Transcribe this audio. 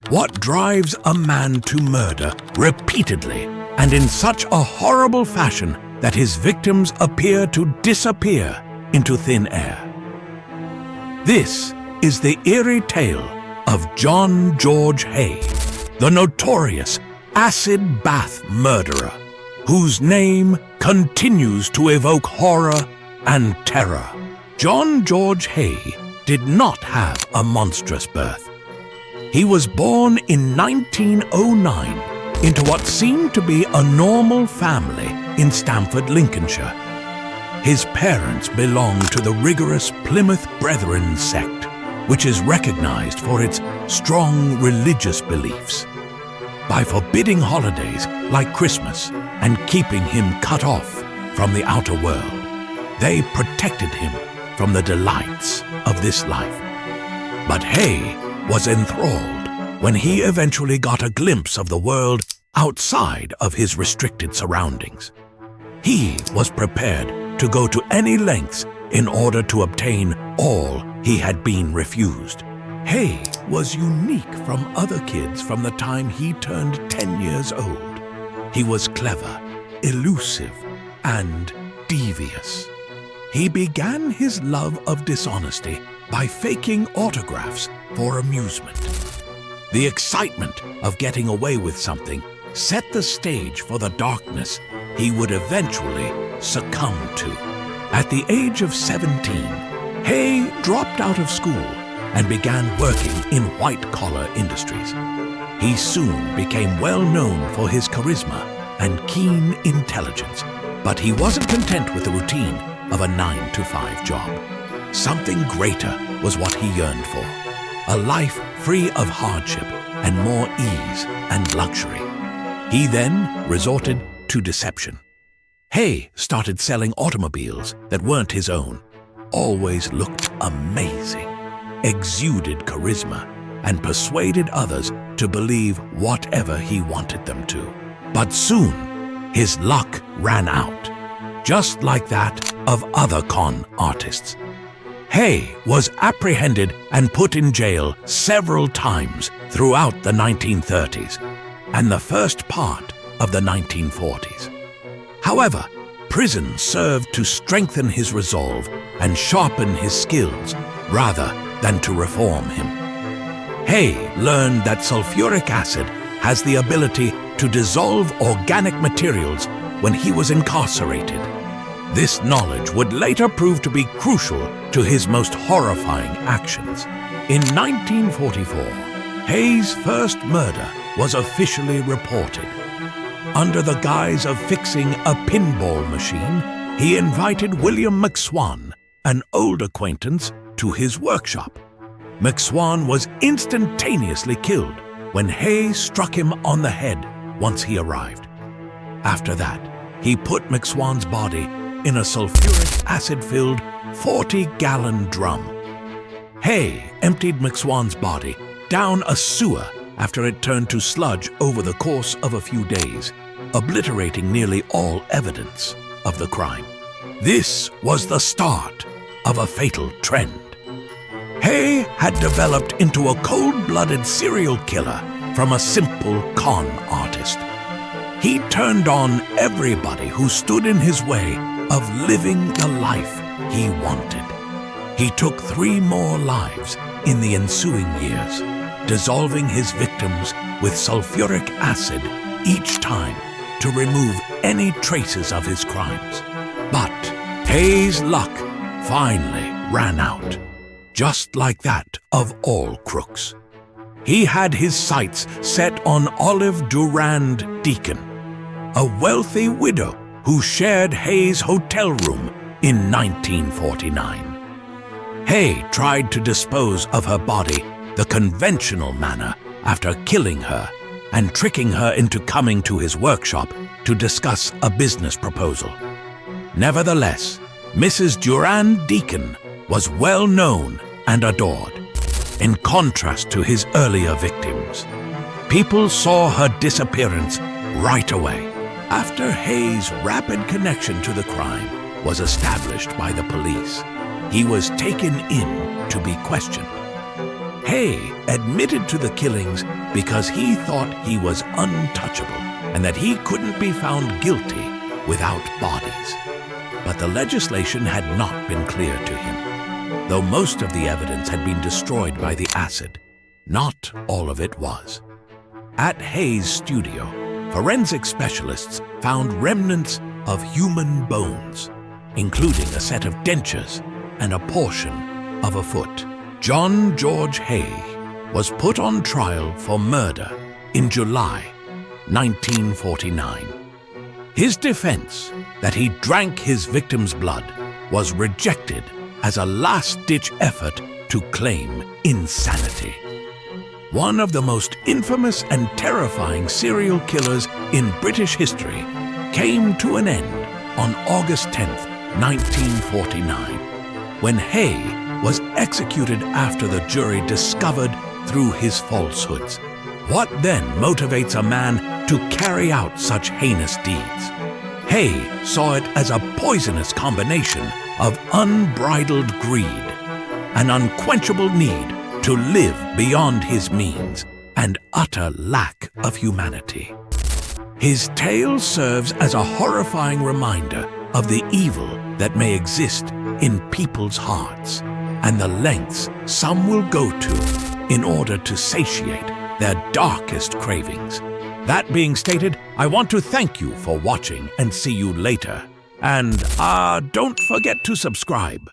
what drives a man to murder repeatedly and in such a horrible fashion that his victims appear to disappear into thin air? This is the eerie tale of John George Hay, the notorious acid bath murderer, whose name continues to evoke horror and terror. John George Hay did not have a monstrous birth. He was born in 1909 into what seemed to be a normal family in Stamford, Lincolnshire. His parents belonged to the rigorous Plymouth Brethren sect, which is recognized for its strong religious beliefs. By forbidding holidays like Christmas and keeping him cut off from the outer world, they protected him from the delights of this life. But Hay was enthralled when he eventually got a glimpse of the world outside of his restricted surroundings. He was prepared to go to any lengths in order to obtain all he had been refused. Hay was unique from other kids from the time he turned 10 years old. He was clever, elusive, and devious. He began his love of dishonesty by faking autographs for amusement. The excitement of getting away with something set the stage for the darkness he would eventually succumb to. At the age of 17, Hay dropped out of school and began working in white-collar industries. He soon became well known for his charisma and keen intelligence, but he wasn't content with the routine of a 9-to-5 job. Something greater was what he yearned for, a life free of hardship and more ease and luxury. He then resorted to deception. Hay started selling automobiles that weren't his own, always looked amazing, exuded charisma, and persuaded others to believe whatever he wanted them to. But soon, his luck ran out, just like that of other con artists. Hay was apprehended and put in jail several times throughout the 1930s and the first part of the 1940s. However, prison served to strengthen his resolve and sharpen his skills rather than to reform him. Hay learned that sulfuric acid has the ability to dissolve organic materials when he was incarcerated. This knowledge would later prove to be crucial to his most horrifying actions. In 1944, Hay's first murder was officially reported. Under the guise of fixing a pinball machine, he invited William McSwan, an old acquaintance, to his workshop. McSwan was instantaneously killed when Hay struck him on the head once he arrived. After that, he put McSwan's body in a sulfuric acid-filled 40-gallon drum. Hay emptied McSwan's body down a sewer after it turned to sludge over the course of a few days, obliterating nearly all evidence of the crime. This was the start of a fatal trend. Hay had developed into a cold-blooded serial killer from a simple con artist. He turned on everybody who stood in his way of living the life he wanted. He took 3 more lives in the ensuing years, dissolving his victims with sulfuric acid each time to remove any traces of his crimes. But Hay's luck finally ran out, just like that of all crooks. He had his sights set on Olive Durand Deacon, a wealthy widow who shared Hay's hotel room in 1949. Hay tried to dispose of her body the conventional manner after killing her and tricking her into coming to his workshop to discuss a business proposal. Nevertheless, Mrs. Durand Deacon was well known and adored. In contrast to his earlier victims, people saw her disappearance right away. After Hay's rapid connection to the crime was established by the police, he was taken in to be questioned. Hay admitted to the killings because he thought he was untouchable and that he couldn't be found guilty without bodies. But the legislation had not been clear to him. Though most of the evidence had been destroyed by the acid, not all of it was. At Hay's studio, forensic specialists found remnants of human bones, including a set of dentures and a portion of a foot. John George Hay was put on trial for murder in July 1949. His defense, that he drank his victim's blood, was rejected as a last-ditch effort to claim insanity. One of the most infamous and terrifying serial killers in British history came to an end on August 10th, 1949, when Hay was executed after the jury discovered through his falsehoods. What then motivates a man to carry out such heinous deeds? Hay saw it as a poisonous combination of unbridled greed, an unquenchable need to live beyond his means, and utter lack of humanity. His tale serves as a horrifying reminder of the evil that may exist in people's hearts, and the lengths some will go to in order to satiate their darkest cravings. That being stated, I want to thank you for watching and see you later. And don't forget to subscribe.